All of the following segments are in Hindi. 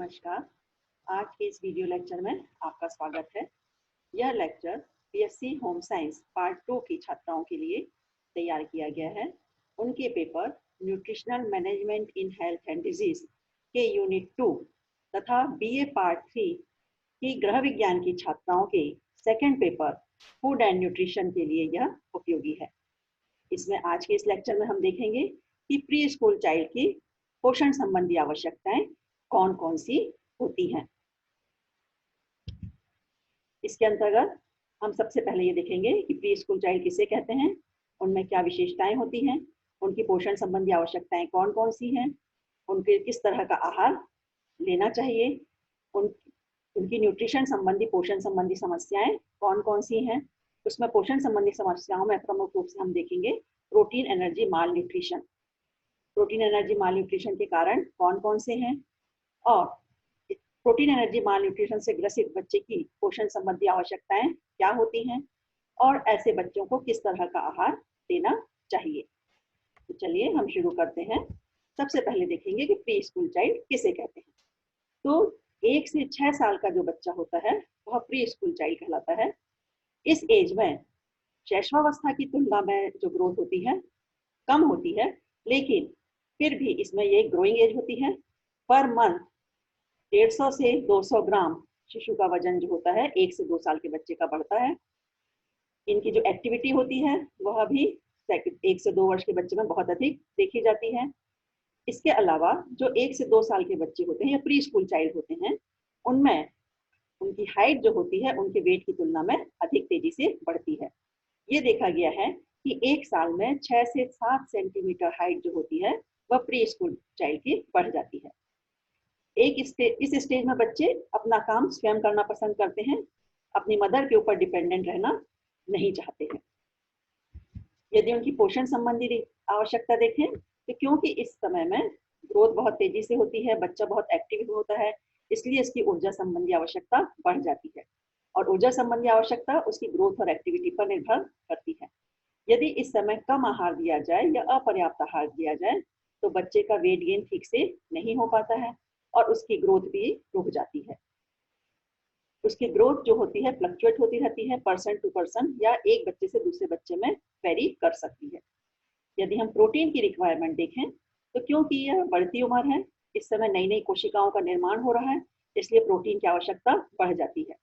नमस्कार। आज के इस वीडियो लेक्चर में आपका स्वागत है। यह lecture BSc home science part 2 की छात्राओं के लिए तैयार किया गया है। उनके paper nutritional management in health and disease के यूनिट 2 तथा बीए पार्ट 3 की गृह विज्ञान की छात्राओं के second paper food and nutrition के लिए यह उपयोगी है। इसमें आज के इस लेक्चर में हम देखेंगे कि प्री स्कूल चाइल्ड की पोषण संबंधी आवश्यकताएं कौन कौन सी होती हैं। इसके अंतर्गत हम सबसे पहले ये देखेंगे कि प्री स्कूल चाइल्ड किसे कहते हैं, उनमें क्या विशेषताएं होती हैं, उनकी पोषण संबंधी आवश्यकताएं कौन कौन सी हैं, उनके किस तरह का आहार लेना चाहिए, उनकी न्यूट्रिशन संबंधी पोषण संबंधी समस्याएं कौन कौन सी हैं। उसमें पोषण संबंधी समस्याओं में प्रमुख रूप से हम देखेंगे प्रोटीन एनर्जी माल न्यूट्रिशन। प्रोटीन एनर्जी माल न्यूट्रिशन के कारण कौन कौन से हैं और प्रोटीन एनर्जी माल न्यूट्रिशन से ग्रसित बच्चे की पोषण संबंधी आवश्यकताएं क्या होती हैं और ऐसे बच्चों को किस तरह का आहार देना चाहिए। तो चलिए हम शुरू करते हैं। सबसे पहले देखेंगे कि प्री स्कूल चाइल्ड किसे कहते हैं। तो 1 से 6 साल का जो बच्चा होता है वह प्री स्कूल चाइल्ड कहलाता है। इस एज में शैशवावस्था की तुलना में जो ग्रोथ होती है कम होती है, लेकिन फिर भी इसमें ये ग्रोइंग एज होती है। पर मंथ 150 से 200 ग्राम शिशु का वजन जो होता है 1 से 2 साल के बच्चे का बढ़ता है। इनकी जो एक्टिविटी होती है वह भी 1 से 2 वर्ष के बच्चे में बहुत अधिक देखी जाती है। इसके अलावा जो 1 से 2 साल के बच्चे होते हैं या प्री स्कूल चाइल्ड होते हैं, उनमें उनकी हाइट जो होती है उनके वेट की तुलना में अधिक तेजी से बढ़ती है। ये देखा गया है कि 1 साल में 6 से 7 सेंटीमीटर हाइट जो होती है वह प्री स्कूल चाइल्ड की बढ़ जाती है। इस स्टेज में बच्चे अपना काम स्वयं करना पसंद करते हैं, अपनी मदर के ऊपर डिपेंडेंट रहना नहीं चाहते हैं। यदि उनकी पोषण संबंधी आवश्यकता देखें तो क्योंकि इस समय में ग्रोथ बहुत तेजी से होती है, बच्चा बहुत एक्टिव होता है, इसलिए इसकी ऊर्जा संबंधी आवश्यकता बढ़ जाती है और ऊर्जा संबंधी आवश्यकता उसकी ग्रोथ और एक्टिविटी पर निर्भर करती है। यदि इस समय कम आहार दिया जाए या अपर्याप्त आहार दिया जाए तो बच्चे का वेट गेन ठीक से नहीं हो पाता है और उसकी ग्रोथ भी रुक जाती है। उसकी ग्रोथ जो होती है फ्लक्चुएट होती रहती है, पर्सन टू पर्सन या एक बच्चे से दूसरे बच्चे में वेरी कर सकती है। यदि हम प्रोटीन की रिक्वायरमेंट देखें तो क्योंकि यह बढ़ती उम्र है, इस समय नई नई कोशिकाओं का निर्माण हो रहा है, इसलिए प्रोटीन की आवश्यकता बढ़ जाती है।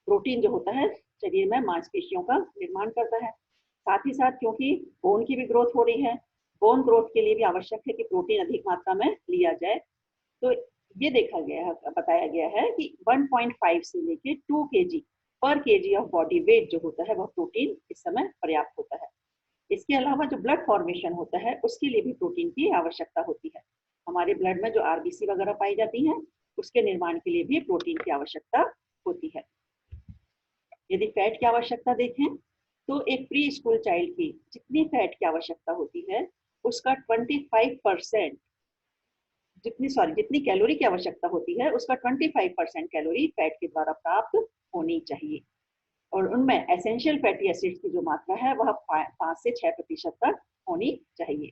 प्रोटीन जो होता है शरीर में मांसपेशियों का निर्माण करता है। साथ ही साथ क्योंकि बोन की भी ग्रोथ हो रही है, बोन ग्रोथ के लिए भी आवश्यक है कि प्रोटीन अधिक मात्रा में लिया जाए। तो ये देखा गया है, बताया गया है कि 1.5 से लेके 2 kg पर केजी ऑफ बॉडी वेट जो होता है वह प्रोटीन इस समय पर्याप्त होता है। इसके अलावा जो ब्लड फॉर्मेशन होता है उसके लिए भी प्रोटीन की आवश्यकता होती है। हमारे ब्लड में जो आरबीसी वगैरह पाई जाती हैं उसके निर्माण के लिए भी प्रोटीन की आवश्यकता होती है। यदि फैट की आवश्यकता देखें तो एक प्री स्कूल चाइल्ड की जितनी फैट की आवश्यकता होती है उसका 25% जितनी कैलोरी की आवश्यकता होती है उसका 25% कैलोरी फैट के द्वारा प्राप्त होनी चाहिए। और उनमें एसेंशियल फैटी एसिड्स की जो मात्रा है वह 5 से 6% तक होनी चाहिए।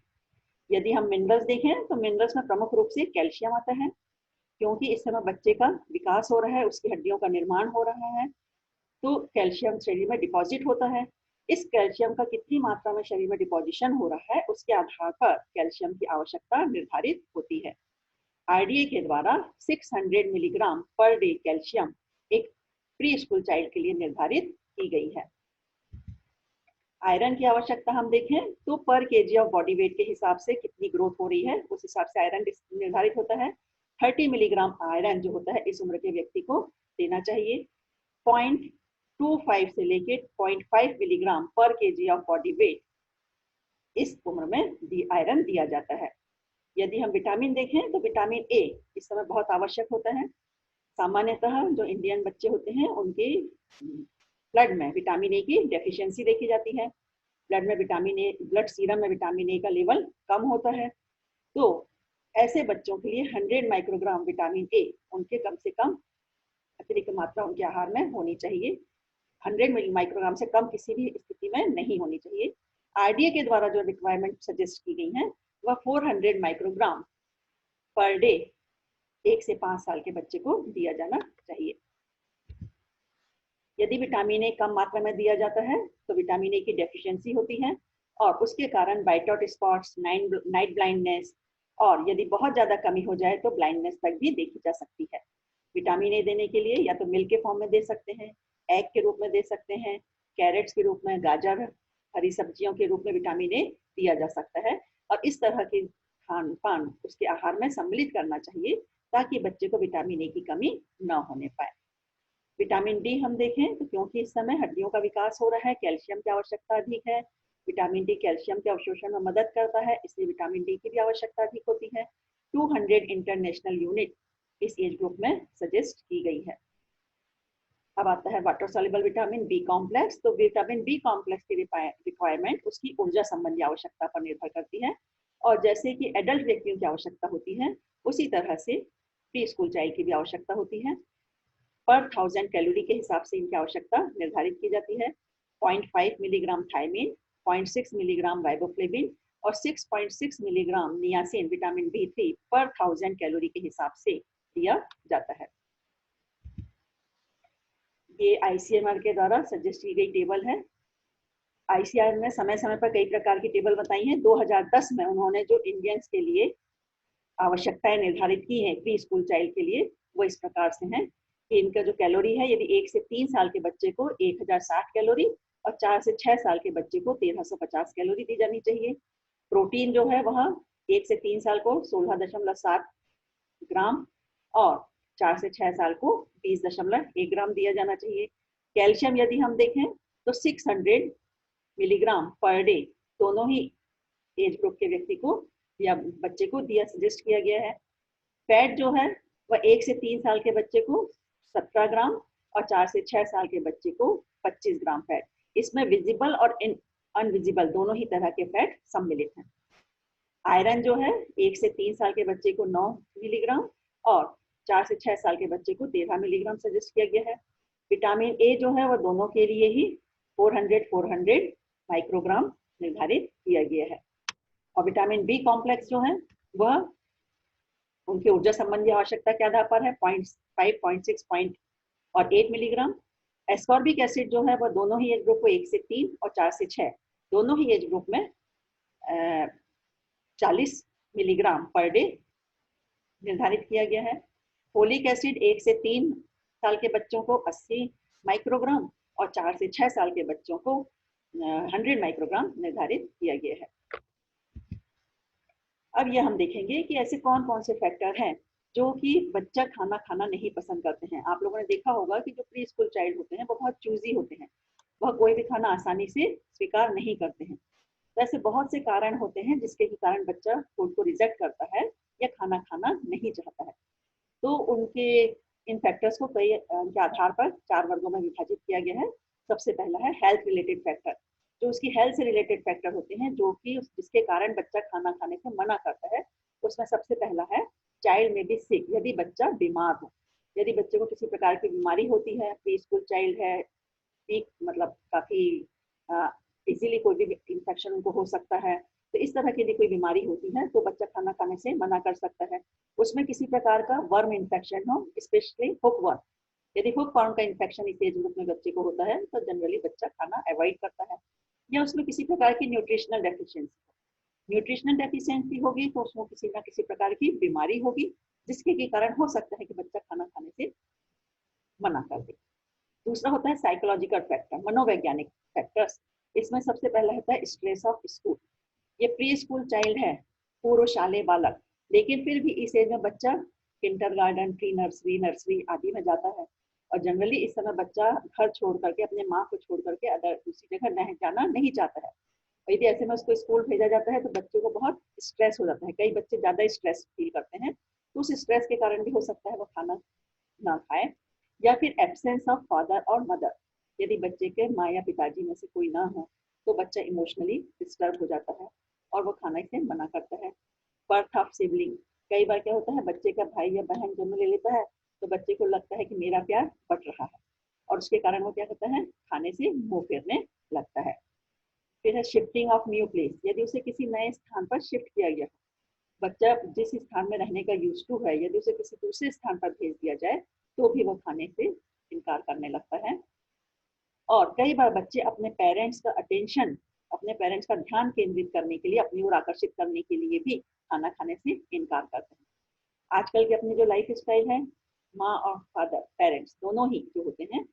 यदि हम मिनरल्स देखें तो मिनरल्स में प्रमुख रूप से कैल्शियम आता है, क्योंकि इस समय बच्चे का विकास हो रहा है, उसकी हड्डियों का निर्माण हो रहा है, तो कैल्शियम शरीर में डिपॉजिट होता है। इस कैल्शियम का कितनी मात्रा में शरीर में डिपॉजिशन हो रहा है उसके आधार पर कैल्शियम की आवश्यकता निर्धारित होती है। आरडीए के द्वारा 600 मिलीग्राम पर डे कैल्शियम एक प्री स्कूल चाइल्ड के लिए निर्धारित की गई है। आयरन की आवश्यकता हम देखें तो पर केजी ऑफ बॉडी वेट के हिसाब से कितनी ग्रोथ हो रही है उस हिसाब से आयरन निर्धारित होता है। 30 मिलीग्राम आयरन जो होता है इस उम्र के व्यक्ति को देना चाहिए। 0.25 से लेके 0.5 मिलीग्राम पर केजी ऑफ बॉडी वेट इस उम्र में आयरन दिया जाता है। यदि हम विटामिन देखें तो विटामिन ए इस समय बहुत आवश्यक होता है। सामान्यतः जो इंडियन बच्चे होते हैं उनके ब्लड में विटामिन ए की डेफिशिएंसी देखी जाती है। ब्लड में विटामिन ए, ब्लड सीरम में विटामिन ए का लेवल कम होता है। तो ऐसे बच्चों के लिए 100 माइक्रोग्राम विटामिन ए उनके कम से कम अतिरिक्त मात्रा उनके आहार में होनी चाहिए। 100 माइक्रोग्राम से कम किसी भी स्थिति में नहीं होनी चाहिए। आरडीए के द्वारा जो रिक्वायरमेंट सजेस्ट की गई है वह 400 माइक्रोग्राम पर डे 1 से 5 साल के बच्चे को दिया जाना चाहिए। यदि विटामिन ए कम मात्रा में दिया जाता है तो विटामिन ए की डेफिशिएंसी होती है और उसके कारण white out spots, night blindness और यदि बहुत ज़्यादा कमी हो जाए तो ब्लाइंडनेस तक भी देखी जा सकती है। विटामिन ए देने के लिए या तो मिल्क के फॉर्म में दे सकते हैं, एग के रूप में दे सकते हैं, कैरेट्स के रूप में, गाजर, हरी सब्जियों के रूप में विटामिन ए दिया जा सकता है और इस तरह के खान पान उसके आहार में सम्मिलित करना चाहिए ताकि बच्चे को विटामिन ए की कमी न होने पाए। विटामिन डी हम देखें तो क्योंकि इस समय हड्डियों का विकास हो रहा है, कैल्शियम की आवश्यकता अधिक है। विटामिन डी कैल्शियम के अवशोषण में मदद करता है, इसलिए विटामिन डी की भी आवश्यकता अधिक होती है। 200 इंटरनेशनल यूनिट इस एज ग्रुप में सजेस्ट की गई है। अब आता है water soluble vitamin B complex. तो विटामिन बी कॉम्प्लेक्स की रिक्वायरमेंट उसकी ऊर्जा संबंधी आवश्यकता पर निर्भर करती है और जैसे कि एडल्ट व्यक्तियों की आवश्यकता होती है उसी तरह से प्री स्कूल चाइल्ड की भी आवश्यकता होती है। पर 1000 कैलोरी के हिसाब से इनकी आवश्यकता निर्धारित की जाती है। 0.5 मिलीग्राम थायमिन, 0.6 मिलीग्राम राइबोफ्लेविन और 6.6 मिलीग्राम नियासिन विटामिन B3 पर 1000 कैलोरी के हिसाब से दिया जाता है। ये ICMR के द्वारा सजेस्ट की गई टेबल है। ICMR ने समय समय पर कई प्रकार की टेबल बताई हैं। 2010 में उन्होंने जो इंडियंस के लिए आवश्यकताएं निर्धारित की हैं प्री स्कूल चाइल्ड के लिए, वो इस प्रकार से हैं कि इनका जो कैलोरी है, यदि 1 से 3 साल के बच्चे को 1060 कैलोरी और 4 से 6 साल के बच्चे को 1350 कैलोरी दी जानी चाहिए। प्रोटीन जो है वह 1 से 3 साल को 16.7 ग्राम और 4 से 6 साल को 20.1 ग्राम दिया जाना चाहिए। कैल्शियम यदि हम देखें तो 600 मिलीग्राम पर डे दोनों ही एज ग्रुप के व्यक्ति को या बच्चे को दिया सजेस्ट किया गया है। फैट जो है वह 1 से 3 साल के बच्चे को 17 ग्राम और 4 से 6 साल के बच्चे को 25 ग्राम फैट। इसमें विजिबल और अनविजिबल दोनों ही तरह के फैट सम्मिलित हैं। आयरन जो है 1 से 3 साल के बच्चे को 9 मिलीग्राम और 4 से 6 साल के बच्चे को 13 मिलीग्राम सजेस्ट किया गया है। विटामिन ए जो है वह दोनों के लिए ही 400 माइक्रोग्राम निर्धारित किया गया है। और विटामिन बी कॉम्प्लेक्स जो है वह उनकी ऊर्जा संबंधी आवश्यकता के आधार पर है 0.5, 0.6 और 8 मिलीग्राम। एस्कॉर्बिक एसिड जो है वह दोनों ही एज ग्रुप को 1 से 3 और 4 से 6 दोनों ही एज ग्रुप में 40 मिलीग्राम पर डे निर्धारित किया गया है। फोलिक एसिड 1 से 3 साल के बच्चों को 80 माइक्रोग्राम और 4 से 6 साल के बच्चों को 100 माइक्रोग्राम निर्धारित किया गया है। अब ये हम देखेंगे कि ऐसे कौन कौन से फैक्टर हैं जो कि बच्चा खाना नहीं पसंद करते हैं। आप लोगों ने देखा होगा कि जो प्री स्कूल चाइल्ड होते हैं वो बहुत चूजी होते हैं, वह कोई भी खाना आसानी से स्वीकार नहीं करते हैं। तो ऐसे बहुत से कारण होते हैं जिसके कारण बच्चा फूड को रिजेक्ट करता है या खाना नहीं चाहता है। तो उनके इन फैक्टर्स को कई के आधार पर 4 वर्गों में विभाजित किया गया है। सबसे पहला है हेल्थ रिलेटेड फैक्टर, जो उसकी हेल्थ से रिलेटेड फैक्टर होते हैं जो कि जिसके कारण बच्चा खाना खाने से मना करता है। उसमें सबसे पहला है चाइल्ड में बी सिक, यदि बच्चा बीमार हो, यदि बच्चे को किसी प्रकार की बीमारी होती है, प्री स्कूल चाइल्ड है, वीक मतलब काफी इजीली कोई भी इन्फेक्शन उनको हो सकता है, तो इस तरह की यदि कोई बीमारी होती है तो बच्चा खाना खाने से मना कर सकता है। उसमें किसी प्रकार का वर्म इन्फेक्शन हो, स्पेशली हुक वर्म, यदि हुक वर्म का इन्फेक्शन इस एज ग्रुप में बच्चे को होता है तो जनरली बच्चा खाना अवॉइड करता है। या उसमें किसी प्रकार की न्यूट्रिशनल डेफिशिएंसी होगी तो उसमें किसी ना किसी प्रकार की बीमारी होगी जिसके कारण हो सकता है कि बच्चा खाना खाने से मना कर दे। दूसरा होता है साइकोलॉजिकल फैक्टर, मनोवैज्ञानिक फैक्टर्स। इसमें सबसे पहला होता है स्ट्रेस ऑफ स्कूल। ये प्री स्कूल चाइल्ड है, पूर्व शालेय बालक, लेकिन फिर भी इस एज में बच्चा किंडरगार्टन, प्री नर्सरी, नर्सरी आदि में जाता है और जनरली इस समय बच्चा घर छोड़ करके, अपने माँ को छोड़ करके अदर दूसरी जगह नहीं जाना नहीं चाहता है। और यदि ऐसे में उसको स्कूल भेजा जाता है तो बच्चे को बहुत स्ट्रेस हो जाता है। कई बच्चे ज्यादा स्ट्रेस फील करते हैं, तो उस स्ट्रेस के कारण भी हो सकता है वो खाना ना खाए। या फिर एब्सेंस ऑफ फादर और मदर, यदि बच्चे के माँ या पिताजी में से कोई ना हो तो बच्चा इमोशनली डिस्टर्ब हो जाता है और वो खाने से मना करता है। बर्थ ऑफ सिबलिंग, कई बार क्या होता है बच्चे का भाई या बहन जन्म ले लेता है तो बच्चे को लगता है कि मेरा प्यार बट रहा है और उसके कारण वो क्या करता है, खाने से मुंह फेरने लगता है। फिर है शिफ्टिंग ऑफ न्यू प्लेस, यदि उसे किसी नए स्थान पर शिफ्ट किया गया बच्चा जिस स्थान में रहने का यूज टू है, यदि उसे किसी दूसरे स्थान पर भेज दिया जाए तो भी वो खाने से इनकार करने लगता है। और कई बार बच्चे अपने पेरेंट्स का अटेंशन, अपने पेरेंट्स का ध्यान केंद्रित करने के लिए, अपनी ओर आकर्षित करने के लिए भी खाना खाने से इनकार करते हैं। आजकल की अपनी जो लाइफ स्टाइल है, माँ और फादर, पेरेंट्स दोनों ही जो होते हैं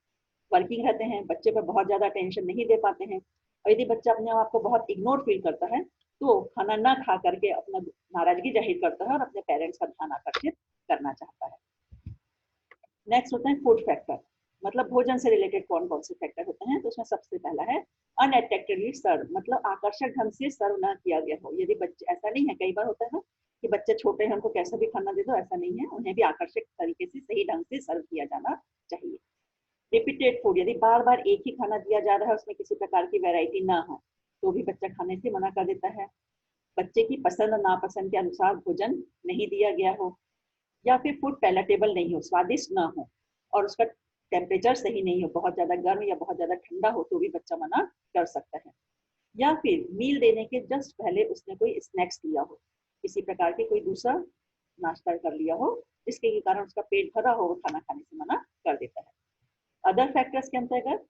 वर्किंग रहते हैं, बच्चे पर बहुत ज्यादा अटेंशन नहीं दे पाते हैं। और यदि बच्चा अपने आप को बहुत इग्नोर फील करता है तो खाना ना खा करके अपना नाराजगी जाहिर करता है और अपने पेरेंट्स का ध्यान आकर्षित करना चाहता है। नेक्स्ट होता है फूड फैक्टर, मतलब भोजन से रिलेटेड कौन कौन से फैक्टर होते हैं। तो उसमें सबसे पहला है अनअट्रैक्टिवली सर्व, मतलब आकर्षक ढंग से सर्व ना किया गया हो। यदि बच्चे, ऐसा नहीं है, कई बार होता है ना कि बच्चे छोटे हैं, उनको कैसा भी खाना दे दो, ऐसा नहीं है, उन्हें भी आकर्षक तरीके से सही ढंग से सर्व किया जाना चाहिए। रिपीटेड फूड, यदि बार बार एक ही खाना दिया जा रहा है, उसमें किसी प्रकार की वैरायटी ना हो, तो भी बच्चा खाने से मना कर देता है। बच्चे की पसंद और नापसंद के अनुसार भोजन नहीं दिया गया हो, या फिर फूड पैलेटेबल नहीं हो, स्वादिष्ट ना हो, और उसका टेम्परेचर सही नहीं हो, बहुत ज्यादा गर्म या बहुत ज्यादा ठंडा हो, तो भी बच्चा मना कर सकता है। या फिर मील देने के जस्ट पहले उसने कोई स्नैक्स लिया हो, किसी प्रकार के कोई दूसरा नाश्ता कर लिया हो, जिसके कारण उसका पेट भरा हो, वो खाना खाने से मना कर देता है। अदर फैक्टर्स के अंतर्गत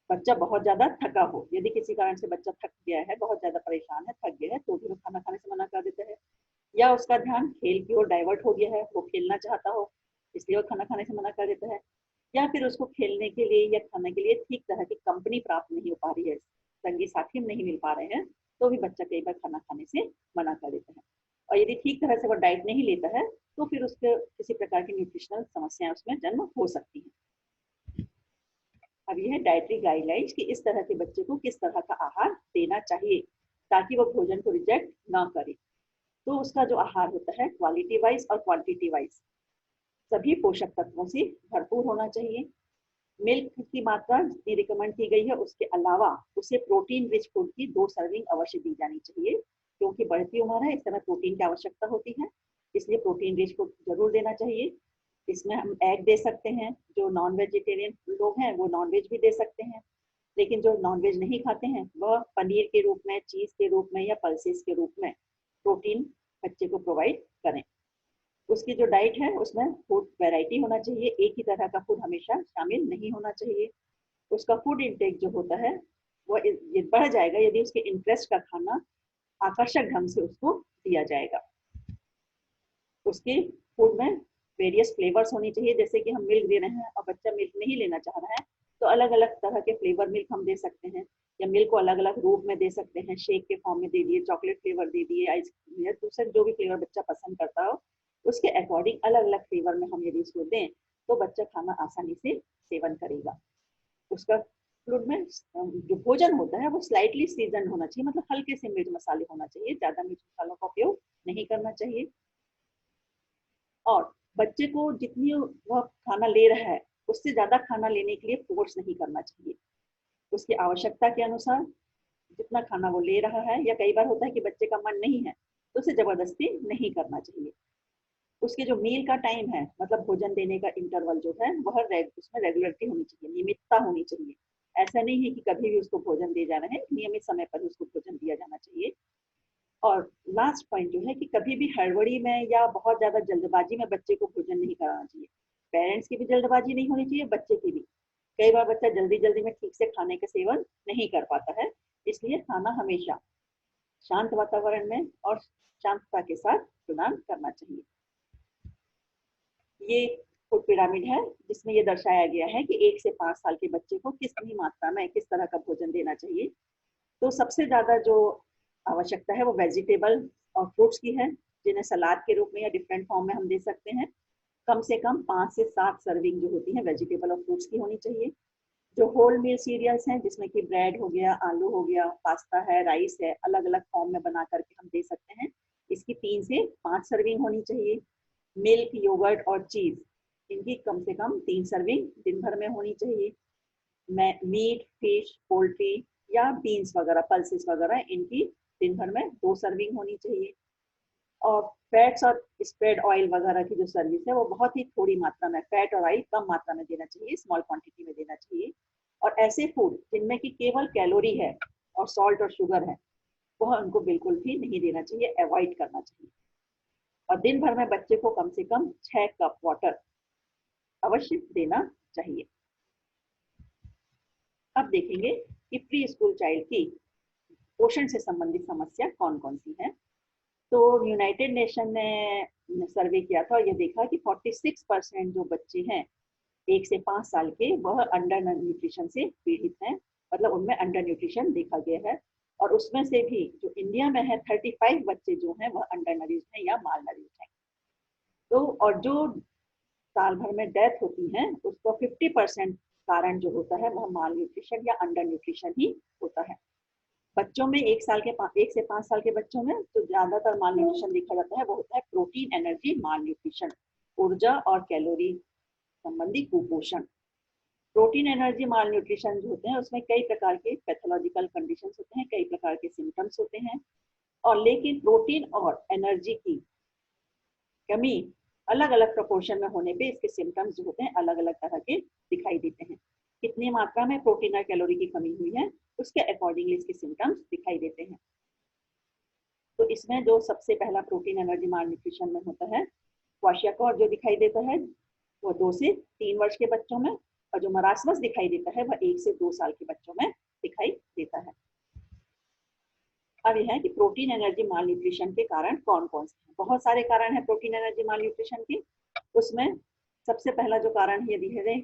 बच्चा बहुत ज्यादा थका हो, यदि किसी कारण से बच्चा थक गया है, बहुत ज्यादा परेशान है, थक गया है, तो भी वो खाना खाने से मना कर देता है। या उसका ध्यान खेल की ओर डाइवर्ट हो गया है, वो खेलना चाहता हो, इसलिए वो खाना खाने से मना कर देता है। या फिर उसको खेलने के लिए या खाने के लिए ठीक तरह की कंपनी प्राप्त नहीं हो पा रही है, संगी साथी नहीं मिल पा रहे हैं, तो भी बच्चा कई बार खाना खाने से मना कर देता है। और यदि ठीक तरह से वो डाइट नहीं लेता है तो फिर उसके किसी प्रकार की न्यूट्रिशनल समस्याएं उसमें जन्म हो सकती है। अब यह है डाइटरी गाइडलाइंस कि इस तरह के बच्चे को किस तरह का आहार देना चाहिए ताकि वो भोजन को रिजेक्ट ना करे। तो उसका जो आहार होता है क्वालिटी वाइज और क्वांटिटी वाइज सभी पोषक तत्वों से भरपूर होना चाहिए। मिल्क की मात्रा जितनी रिकमेंड की गई है, उसके अलावा उसे प्रोटीन रिच फूड की 2 सर्विंग अवश्य दी जानी चाहिए, क्योंकि बढ़ती उम्र है, इस समय प्रोटीन की आवश्यकता होती है, इसलिए प्रोटीन रिच फूड जरूर देना चाहिए। इसमें हम एग दे सकते हैं, जो नॉन वेजिटेरियन लोग हैं वो नॉन वेज भी दे सकते हैं, लेकिन जो नॉन वेज नहीं खाते हैं वह पनीर के रूप में, चीज के रूप में या पल्सेस के रूप में प्रोटीन बच्चे को प्रोवाइड करें। उसकी जो डाइट है उसमें फूड वैरायटी होना चाहिए, एक ही तरह का फूड हमेशा शामिल नहीं होना चाहिए। उसका फूड इंटेक जो होता है वो ये बढ़ जाएगा यदि उसके इंटरेस्ट का खाना आकर्षक ढंग से उसको दिया जाएगा। उसके फूड में वेरियस फ्लेवर्स होनी चाहिए, जैसे कि हम मिल्क दे रहे हैं और बच्चा मिल्क नहीं लेना चाह रहा है, तो अलग अलग तरह के फ्लेवर मिल्क हम दे सकते हैं, या मिल्क को अलग अलग रूप में दे सकते हैं, शेक के फॉर्म में दे दिए, चॉकलेट फ्लेवर दे दिए, आइसक्रीम या दूसरा जो भी फ्लेवर बच्चा पसंद करता हो उसके अकॉर्डिंग अलग अलग फ्लेवर में हम यदि उसको दें तो बच्चा खाना आसानी से सेवन करेगा। उसका फूड में जो भोजन होता है वो स्लाइटली सीजन होना चाहिए, मतलब हल्के से मिर्च मसाले होना चाहिए, ज्यादा मिर्च मसालों का उपयोग नहीं करना चाहिए। और बच्चे को जितनी वह खाना ले रहा है उससे ज्यादा खाना लेने के लिए फोर्स नहीं करना चाहिए। उसकी आवश्यकता के अनुसार जितना खाना वो ले रहा है, या कई बार होता है कि बच्चे का मन नहीं है तो उसे जबरदस्ती नहीं करना चाहिए। उसके जो मील का टाइम है, मतलब भोजन देने का इंटरवल जो है वह उसमें रेगुलरिटी होनी चाहिए, नियमितता होनी चाहिए। ऐसा नहीं है कि कभी भी उसको भोजन दे जाना है, नियमित समय पर उसको भोजन दिया जाना चाहिए। और लास्ट पॉइंट जो है कि कभी भी हड़बड़ी में या बहुत ज्यादा जल्दबाजी में बच्चे को भोजन नहीं कराना चाहिए। पेरेंट्स की भी जल्दबाजी नहीं होनी चाहिए, बच्चे की भी। कई बार बच्चा जल्दी जल्दी में ठीक से खाने का सेवन नहीं कर पाता है, इसलिए खाना हमेशा शांत वातावरण में और शांतता के साथ प्रदान करना चाहिए। ये फूड पिरामिड है जिसमें ये दर्शाया गया है कि 1 से 5 साल के बच्चे को कितनी मात्रा में किस तरह का भोजन देना चाहिए। तो सबसे ज्यादा जो आवश्यकता है वो वेजिटेबल और फ्रूट्स की है, जिन्हें सलाद के रूप में या डिफरेंट फॉर्म में हम दे सकते हैं। कम से कम 5 से 7 सर्विंग जो होती है वेजिटेबल और फ्रूट्स की होनी चाहिए। जो होल मील सीरियल्स हैं, जिसमें कि ब्रेड हो गया, आलू हो गया, पास्ता है, राइस है, अलग अलग फॉर्म में बना करके हम दे सकते हैं, इसकी 3 से 5 सर्विंग होनी चाहिए। मिल्क, योगर्ट और चीज, इनकी कम से कम 3 सर्विंग दिन भर में होनी चाहिए। मीट, फिश, पोल्ट्री या बीन्स वगैरह, पल्सेस वगैरह, इनकी दिन भर में 2 सर्विंग होनी चाहिए। और फैट्स और स्प्रेड ऑयल वगैरह की जो सर्विस है वो बहुत ही थोड़ी मात्रा में, फैट और ऑयल कम मात्रा में देना चाहिए, स्मॉल क्वांटिटी में देना चाहिए। और ऐसे फूड जिनमें कि केवल कैलोरी है और सॉल्ट और शुगर है वह उनको बिल्कुल भी नहीं देना चाहिए, अवॉइड करना चाहिए। और दिन भर में बच्चे को कम से कम 6 कप वाटर अवश्य देना चाहिए। अब देखेंगे कि प्री स्कूल चाइल्ड की पोषण से संबंधित समस्या कौन कौन सी है। तो यूनाइटेड नेशन ने सर्वे किया था और ये देखा कि 46% जो बच्चे हैं 1 से 5 साल के, वह अंडर न्यूट्रिशन से पीड़ित हैं, मतलब उनमें अंडर न्यूट्रिशन देखा गया है। और उसमें से भी जो इंडिया में है 35 बच्चे जो हैं वह अंडर नरिश्ड हैं या माल नरिश्ड हैं। तो और जो साल भर में डेथ होती है उसका 50% कारण जो होता है वह माल न्यूट्रिशन या अंडर न्यूट्रिशन ही होता है। बच्चों में 1 से 5 साल के बच्चों में जो ज्यादातर माल न्यूट्रिशन देखा जाता है वो होता है प्रोटीन एनर्जी माल न्यूट्रिशन, ऊर्जा और कैलोरी संबंधी कुपोषण। प्रोटीन एनर्जी माल न्यूट्रिशन जो होते हैं उसमें कई प्रकार के पैथोलॉजिकल कंडीशंस होते हैं, कई प्रकार के सिम्टम्स होते हैं। और लेकिन प्रोटीन और एनर्जी की कमी अलग अलग प्रोपोर्शन में होने पे इसके सिम्टम्स जो होते हैं अलग अलग तरह के दिखाई देते हैं। कितनी मात्रा में प्रोटीन और कैलोरी की कमी हुई है उसके अकॉर्डिंगली इसके सिम्टम्स दिखाई देते हैं। तो इसमें जो सबसे पहला प्रोटीन एनर्जी माल न्यूट्रिशन में होता है क्वाशियाकॉर जो दिखाई देता है वो 2 से 3 वर्ष के बच्चों में, और जो मरासमस दिखाई देता है वह 1 से 2 साल के बच्चों में दिखाई देता है। अब यह है कि प्रोटीन एनर्जी माल न्यूट्रिशन के कारण कौन कौन से हैं। बहुत सारे कारण है प्रोटीन एनर्जी माल न्यूट्रिशन के। उसमें सबसे पहला जो कारण ये दिख रहे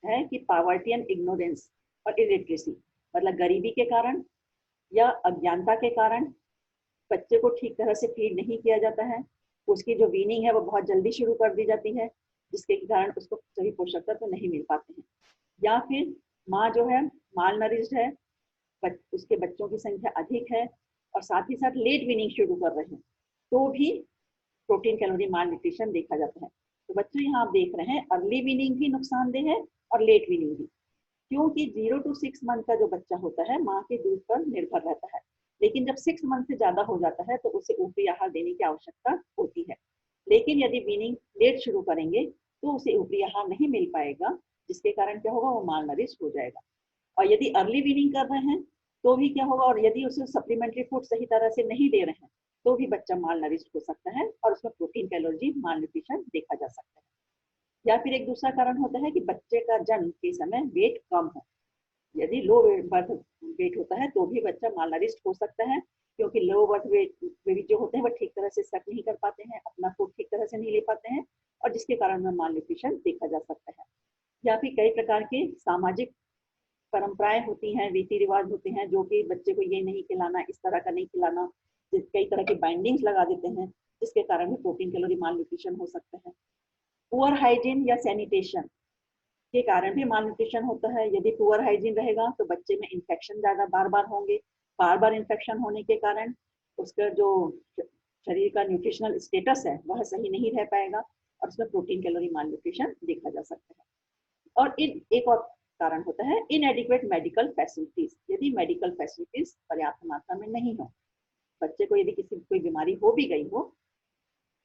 है कि पॉवर्टी एंड इग्नोरेंस और इलिटरेसी, मतलब गरीबी के कारण या अज्ञानता के कारण बच्चे को ठीक तरह से फीड नहीं किया जाता है। उसकी जो वीनिंग है वो बहुत जल्दी शुरू कर दी जाती है जिसके कारण उसको सही पोषक तत्व नहीं मिल पाते हैं। या फिर माँ जो है माल नरिश्ड है, उसके बच्चों की संख्या अधिक है और साथ ही साथ लेट वीनिंग शुरू कर रहे हैं तो भी प्रोटीन कैलोरी माल न्यूट्रिशन देखा जाता है। तो बच्चों यहाँ आप देख रहे हैं अर्ली वीनिंग भी नुकसानदेह है और लेट वीनिंग भी, क्योंकि 0 to 6 मंथ का जो बच्चा होता है माँ के दूध पर निर्भर रहता है। लेकिन जब 6 मंथ से ज्यादा हो जाता है तो उसे ऊपरी आहार देने की आवश्यकता होती है। लेकिन यदि वीनिंग लेट शुरू करेंगे तो उसे ऊपरी आहार नहीं मिल पाएगा, जिसके कारण क्या होगा वो माल नरिश्ड हो जाएगा। और यदि अर्ली वीनिंग कर रहे हैं तो भी क्या होगा, और यदि उसे सप्लीमेंट्री फूड सही तरह से नहीं दे रहे हैं तो भी बच्चा माल नरिश्ड हो सकता है और उसमें प्रोटीन कैलोरी माल न्यूट्रिशन देखा जा सकता है। या फिर एक दूसरा कारण होता है कि बच्चे का जन्म के समय वेट कम हो। यदि लो बर्थ वेट होता है तो भी बच्चा माल नरिश्ड हो सकता है, क्योंकि लो बर्थ वेट जो होते हैं वह ठीक तरह से सक नहीं कर पाते हैं, अपना फूड ठीक तरह से नहीं ले पाते हैं और जिसके कारण में माल न्यूट्रिशन देखा जा सकता है। या फिर कई प्रकार के सामाजिक परंपराएं होती हैं, रीति रिवाज होते हैं जो कि बच्चे को ये नहीं खिलाना, इस तरह का नहीं खिलाना, कई तरह के बाइंडिंग्स लगा देते हैं जिसके कारण भी प्रोटीन कैलोरी माल न्यूट्रिशन हो सकता है। पुअर हाइजीन या सैनिटेशन के कारण भी माल न्यूट्रिशन होता है। यदि पुअर हाइजीन रहेगा तो बच्चे में इन्फेक्शन ज्यादा बार बार होंगे, बार बार इन्फेक्शन होने के कारण उसका जो शरीर का न्यूट्रिशनल स्टेटस है वह सही नहीं रह पाएगा और उसमें प्रोटीन कैलोरी माल न्यूट्रिशन देखा जा सकता है। और एक और कारण होता है इनएडिक्वेट मेडिकल फैसिलिटीज। यदि मेडिकल फैसिलिटीज पर्याप्त मात्रा में नहीं हो, बच्चे को यदि किसी कोई बीमारी हो भी गई हो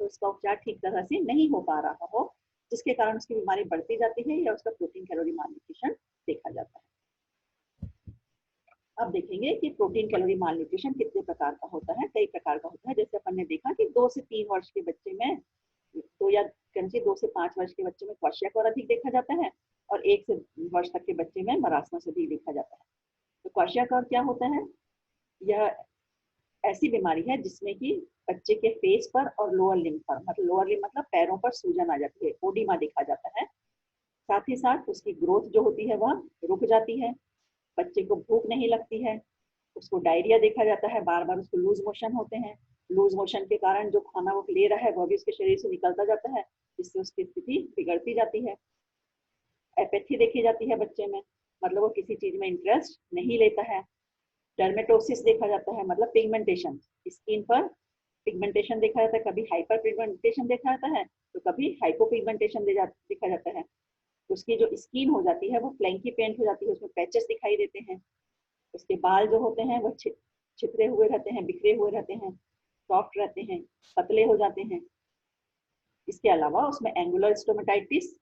तो उसका उपचार ठीक तरह से नहीं हो पा रहा हो, जिसके कारण उसकी बीमारी बढ़ती जाती है या उसका प्रोटीन कैलोरी माल न्यूट्रिशन देखा जाता है। अब देखेंगे कि प्रोटीन कैलोरी माल न्यूट्रिशन कितने प्रकार का होता है। कई प्रकार का होता है, जैसे अपन ने देखा कि 2 से 3 वर्ष के बच्चे में तो या 2 से 5 वर्ष के बच्चे में क्वाशियाकॉर अधिक देखा जाता है और 1 से वर्ष तक के बच्चे में मरासमस अधिक देखा जाता है। तो क्वाशियाकॉर क्या होता है? यह ऐसी बीमारी है जिसमें कि बच्चे के फेस पर और लोअर लिम्ब पर, मतलब लोअर लिम्ब मतलब पैरों पर सूजन आ जाती है, ओडिमा देखा जाता है। साथ ही साथ उसकी ग्रोथ जो होती है वह रुक जाती है, बच्चे को भूख नहीं लगती है, उसको डायरिया देखा जाता है, बार बार उसको लूज मोशन होते हैं। लूज मोशन के कारण जो खाना वो ले रहा है वह भी उसके शरीर से निकलता जाता है, जिससे उसकी स्थिति बिगड़ती जाती है। एपेथी देखी जाती है बच्चे में, मतलब वो किसी चीज में इंटरेस्ट नहीं लेता है। डर्मेटोसिस देखा जाता है, मतलब पिगमेंटेशन, स्किन पर पिगमेंटेशन देखा जाता है, कभी हाइपर पिगमेंटेशन देखा जाता है तो कभी हाइपो पिगमेंटेशन देखा जाता है। उसकी जो स्किन हो जाती है वो फ्लैंकी पेंट हो जाती है, उसमें पैचेस दिखाई देते हैं। उसके बाल जो होते हैं वो छितरे हुए रहते हैं, बिखरे हुए रहते हैं, सॉफ्ट रहते हैं, पतले हो जाते हैं। इसके अलावा उसमें एंगुलर स्टोमेटाइटिस,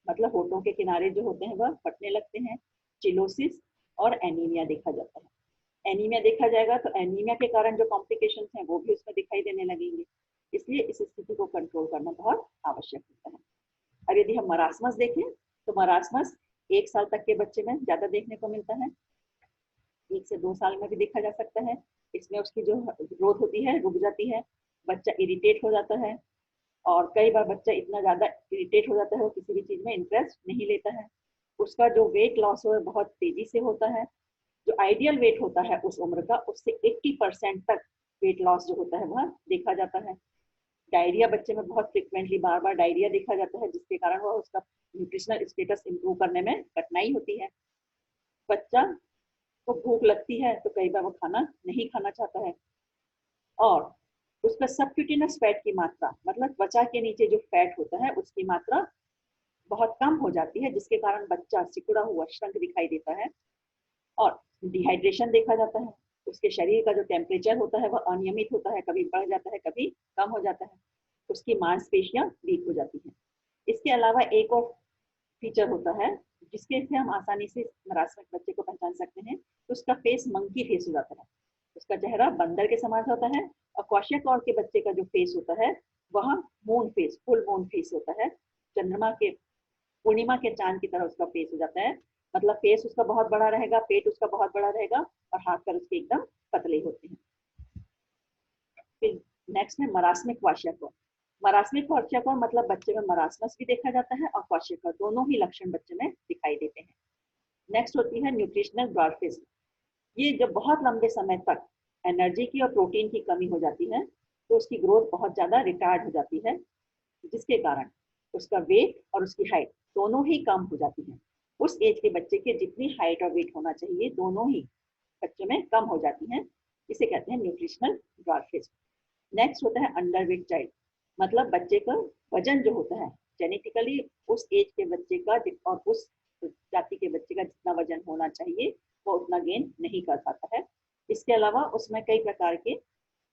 मतलब होठों के किनारे जो होते हैं वह फटने लगते हैं, चिलोसिस और एनीमिया देखा जाता है। एनीमिया देखा जाएगा तो एनीमिया के कारण जो कॉम्प्लिकेशंस हैं वो भी उसमें दिखाई देने लगेंगे। इसलिए इस स्थिति को कंट्रोल करना बहुत आवश्यक होता है। अब यदि हम मरासमस देखें तो मरासमस 1 साल तक के बच्चे में ज्यादा देखने को मिलता है, 1 से 2 साल में भी देखा जा सकता है। इसमें उसकी जो ग्रोथ होती है रुक जाती है, बच्चा इरिटेट हो जाता है और कई बार बच्चा इतना ज्यादा इरिटेट हो जाता है वो किसी भी चीज में इंटरेस्ट नहीं लेता है। उसका जो वेट लॉस है बहुत तेजी से होता है। जो आइडियल वेट होता है उस उम्र का उससे 80% तक वेट लॉस जो होता है वह देखा जाता है। डायरिया बच्चे में बहुत फ्रिक्वेंटली बार बार डायरिया देखा जाता है जिसके कारण वह उसका न्यूट्रिशनल स्टेटस इंप्रूव करने में कठिनाई होती है। बच्चा को भूख लगती है तो कई बार वो खाना नहीं खाना चाहता है और उसका सबक्यूटेनियस फैट की मात्रा मतलब त्वचा के नीचे जो फैट होता है उसकी मात्रा बहुत कम हो जाती है जिसके कारण बच्चा सिकुड़ा हुआ श्रंक दिखाई देता है और डिहाइड्रेशन देखा जाता है। उसके शरीर का जो टेम्परेचर होता है वह अनियमित होता है, कभी बढ़ जाता है कभी कम हो जाता है। उसकी मांसपेशियां वीक हो जाती हैं। इसके अलावा एक और फीचर होता है जिसके से हम आसानी से मरासमक बच्चे को पहचान सकते हैं, तो उसका फेस मंकी फेस हो जाता है, उसका चेहरा बंदर के समान होता है। और क्वाशियाकॉर के बच्चे का जो फेस होता है वह moon face, full moon face होता है, चंद्रमा के पूर्णिमा के चांद की तरह उसका फेस हो जाता है। मतलब फेस उसका बहुत बड़ा रहेगा, पेट उसका बहुत बड़ा रहेगा और हाथ पैर उसके एकदम पतले होते हैं। फिर नेक्स्ट है मरासमिक क्वाशियाकॉर। मरासमिक क्वाशियाकॉर मतलब बच्चे में मरासमस भी देखा जाता है और क्वाशियाकॉर, दोनों ही लक्षण बच्चे में दिखाई देते हैं। नेक्स्ट होती है न्यूट्रिशनल ड्वार्फिज्म। ये जब बहुत लंबे समय तक एनर्जी की और प्रोटीन की कमी हो जाती है तो उसकी ग्रोथ बहुत ज्यादा रिटार्ड हो जाती है जिसके कारण उसका वेट और उसकी हाइट दोनों ही कम हो जाती है। उस एज के बच्चे के जितनी हाइट और वेट होना चाहिए दोनों ही बच्चों में कम हो जाती हैं। इसे कहते हैं न्यूट्रिशनल ड्वार्फिज्म। नेक्स्ट होता है अंडरवेट चाइल्ड। मतलब बच्चे का वजन जो होता है जेनेटिकली उस एज के बच्चे का और उस जाति के बच्चे का जितना वजन होना चाहिए वो उतना गेन नहीं कर पाता है। इसके अलावा उसमें कई प्रकार के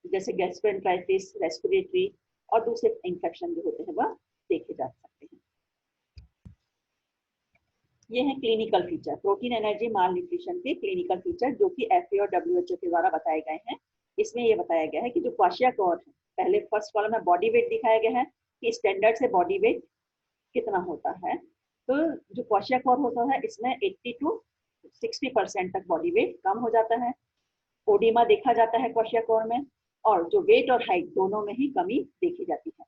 जैसे गैस्ट्रोएंटेराइटिस, रेस्पिरेटरी और दूसरे इन्फेक्शन जो होते हैं वह देखे जा सकते हैं। ये है क्लिनिकल फीचर, प्रोटीन एनर्जी माल न्यूट्रिशन के क्लिनिकल फीचर जो कि एफए और डब्ल्यूएचओ के द्वारा बताए गए हैं। इसमें ये बताया गया है कि जो क्वाशियाकॉर है, पहले फर्स्ट कॉलम में बॉडी वेट दिखाया गया है कि स्टैंडर्ड से बॉडी वेट कितना होता है। तो जो क्वाशियाकॉर होता है इसमें 80 to 60% तक बॉडी वेट कम हो जाता है। ओडिमा देखा जाता है क्वाशियाकॉर में और जो वेट और हाइट दोनों में ही कमी देखी जाती है।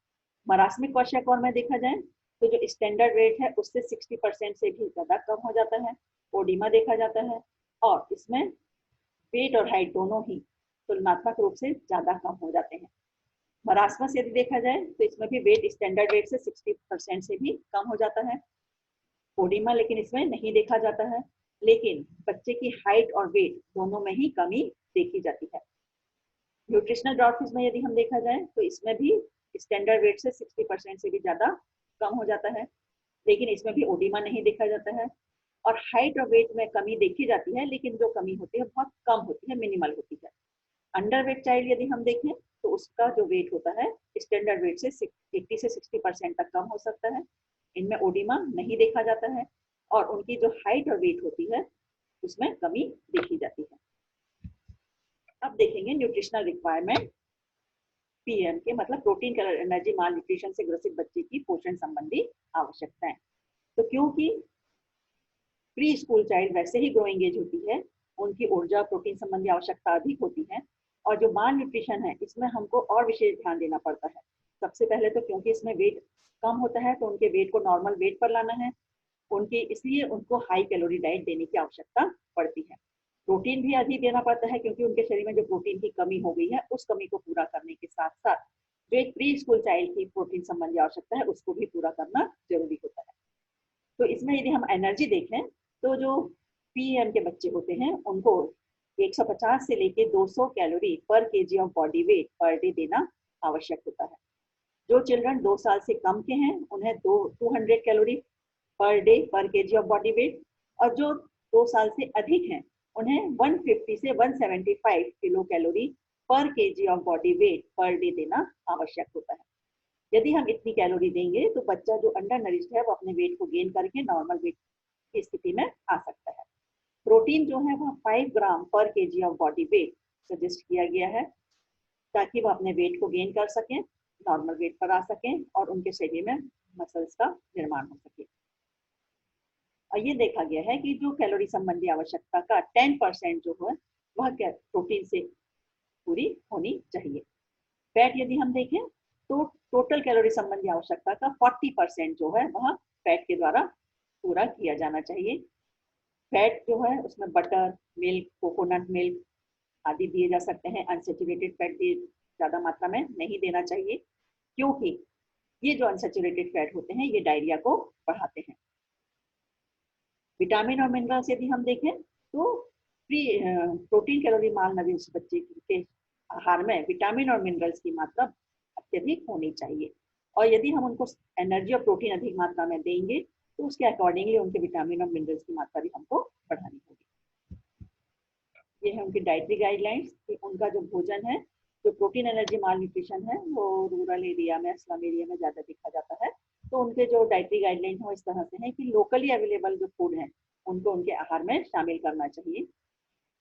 मरासमिक क्वाशियाकॉर में देखा जाए तो जो स्टैंडर्ड वेट है उससे 60% से भी ज्यादा कम हो जाता है, ओडिमा देखा जाता है और इसमें वेट और हाइट दोनों ही तुलनात्मक रूप से ज्यादा कम हो जाते हैं। मरासमस यदि देखा जाए तो इसमें भी वेट स्टैंडर्ड वेट से 60% से भी कम हो जाता है, ओडिमा लेकिन इसमें नहीं देखा जाता है, लेकिन बच्चे की हाइट और वेट दोनों में ही कमी देखी जाती है। न्यूट्रिशनल ड्वार्फिज्म में यदि हम देखा जाए तो इसमें भी स्टैंडर्ड वेट से 60% से भी ज्यादा कम हो जाता है, लेकिन इसमें भी ओडिमा नहीं देखा जाता है और हाइट और वेट में कमी देखी जाती है लेकिन जो कमी होती है बहुत कम होती है, मिनिमल होती है। अंडर वेट चाइल्ड यदि हम देखें तो उसका जो वेट होता है स्टैंडर्ड वेट से 80 से 60% तक कम हो सकता है, इनमें ओडिमा नहीं देखा जाता है और उनकी जो हाइट और वेट होती है उसमें कमी देखी जाती है। अब देखेंगे न्यूट्रिशनल रिक्वायरमेंट पीएम के मतलब प्रोटीन कैलोरी एनर्जी माल न्यूट्रिशन से ग्रसित बच्चे की पोषण संबंधी आवश्यकताएं। तो क्योंकि प्री स्कूल चाइल्ड वैसे ही ग्रोइंग एज होती है, उनकी ऊर्जा प्रोटीन संबंधी आवश्यकता अधिक होती है और जो माल न्यूट्रिशन है इसमें हमको और विशेष ध्यान देना पड़ता है। सबसे पहले तो क्योंकि इसमें वेट कम होता है तो उनके वेट को नॉर्मल वेट पर लाना है, उनके इसलिए उनको हाई कैलोरी डाइट देने की आवश्यकता पड़ती है। प्रोटीन भी अधिक देना पड़ता है क्योंकि उनके शरीर में जो प्रोटीन की कमी हो गई है उस कमी को पूरा करने के साथ साथ जो एक प्री स्कूल चाइल्ड की प्रोटीन संबंधी आवश्यकता है उसको भी पूरा करना जरूरी होता है। तो इसमें यदि हम एनर्जी देखें तो जो पीएम के बच्चे होते हैं उनको 150 से लेके 200 कैलोरी पर KG of body weight per day देना आवश्यक होता है। जो चिल्ड्रन 2 साल से कम के हैं उन्हें 200 कैलोरी पर डे पर केजी ऑफ बॉडी वेट और जो 2 साल से अधिक हैं उन्हें 150 से 175 किलो कैलोरी पर KG of body weight per day देना आवश्यक होता है। यदि हम इतनी कैलोरी देंगे तो बच्चा जो अंडर नरिश्ड है वो अपने वेट को गेन करके नॉर्मल वेट की स्थिति में आ सकता है। प्रोटीन जो है वह 5 ग्राम पर KG of body weight suggest किया गया है, ताकि वो अपने वेट को गेन कर सकें, नॉर्मल वेट पर आ सकें और उनके शरीर में मसल्स का निर्माण हो सके। और ये देखा गया है कि जो कैलोरी संबंधी आवश्यकता का 10% जो है वह प्रोटीन से पूरी होनी चाहिए। फैट यदि हम देखें तो टोटल कैलोरी संबंधी आवश्यकता का 40% जो है वह फैट के द्वारा पूरा किया जाना चाहिए। फैट जो है उसमें बटर, मिल्क, कोकोनट मिल्क आदि दिए जा सकते हैं। अनसैचुरेटेड फैट भी ज़्यादा मात्रा में नहीं देना चाहिए, क्योंकि ये जो अनसैचुरेटेड फैट होते हैं ये डायरिया को बढ़ाते हैं। विटामिन और मिनरल्स यदि हम देखें तो प्रोटीन कैलोरी मालनरिश बच्चे के आहार में विटामिन और मिनरल्स की मात्रा अत्यधिक होनी चाहिए, और यदि हम उनको एनर्जी और प्रोटीन अधिक मात्रा में देंगे तो उसके अकॉर्डिंगली उनके विटामिन और मिनरल्स की मात्रा भी हमको बढ़ानी होगी। ये है उनकी डाइटरी गाइडलाइंस कि उनका जो भोजन है, जो प्रोटीन एनर्जी माल न्यूट्रिशन है वो रूरल एरिया में, स्लम एरिया में ज़्यादा देखा जाता है। तो उनके जो डाइटरी गाइडलाइन हो इस तरह से है कि लोकली अवेलेबल जो फूड है उनको उनके आहार में शामिल करना चाहिए।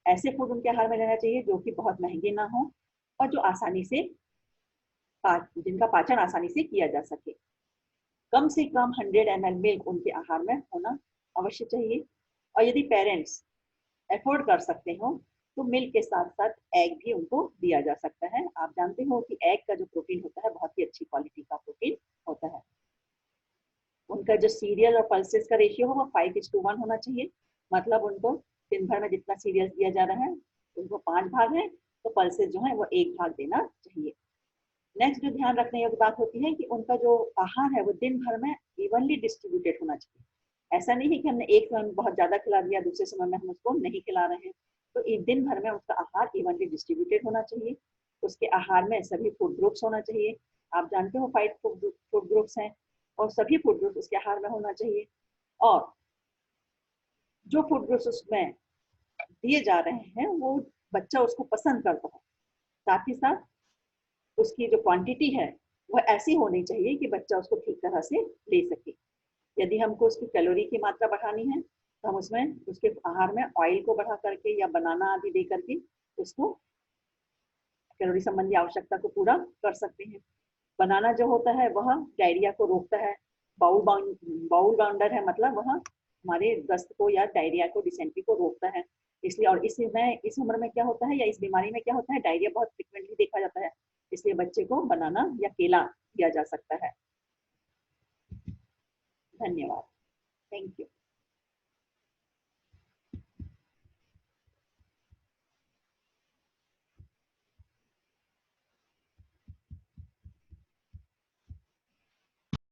ऐसे फूड उनके आहार में लेना चाहिए जो कि बहुत महंगे ना हो और जो आसानी से जिनका पाचन आसानी से किया जा सके। कम से कम 100 ml मिल्क उनके आहार में होना अवश्य चाहिए, और यदि पेरेंट्स अफोर्ड कर सकते हो तो मिल्क के साथ साथ एग भी उनको दिया जा सकता है। आप जानते हो कि एग का जो प्रोटीन होता है बहुत ही अच्छी क्वालिटी का प्रोटीन होता है। उनका जो सीरियल और पल्सेस का रेशियो हो वो 5:1 होना चाहिए, मतलब उनको दिन भर में जितना सीरियल्स दिया जा रहा है उनको 5 भाग है तो पल्सेस जो है वो 1 भाग देना चाहिए। नेक्स्ट जो ध्यान रखने योग्य बात होती है कि उनका जो आहार है वो दिन भर में इवनली डिस्ट्रीब्यूटेड होना चाहिए। ऐसा नहीं है कि हमने एक समय में बहुत ज्यादा खिला दिया, दूसरे समय में हम उसको नहीं खिला रहे हैं। तो एक दिन भर में उसका आहार इवनली डिस्ट्रीब्यूटेड होना चाहिए। उसके आहार में सभी फूड ग्रुप्स होना चाहिए। आप जानते हो 5 फूड ग्रुप्स हैं और सभी फूड ग्रुप्स उसके आहार में होना चाहिए, और जो फूड ग्रुप्स उसमें दिए जा रहे हैं वो बच्चा उसको पसंद करता है। साथ ही साथ उसकी जो क्वांटिटी है वह ऐसी होनी चाहिए कि बच्चा उसको ठीक तरह से ले सके। यदि हमको उसकी कैलोरी की मात्रा बढ़ानी है तो हम उसमें उसके आहार में ऑयल को बढ़ा करके या बनाना आदि दे करके उसको कैलोरी संबंधी आवश्यकता को पूरा कर सकते हैं। बनाना जो होता है वह डायरिया को रोकता है। बाउल बाउंडर है, मतलब वह हमारे दस्त को या डायरिया को, डिसेंट्री को रोकता है। इसलिए और इस उम्र में क्या होता है या इस बीमारी में क्या होता है, डायरिया बहुत फ्रिक्वेंटली देखा जाता है, इसलिए बच्चे को बनाना या केला दिया जा सकता है। धन्यवाद। Thank you.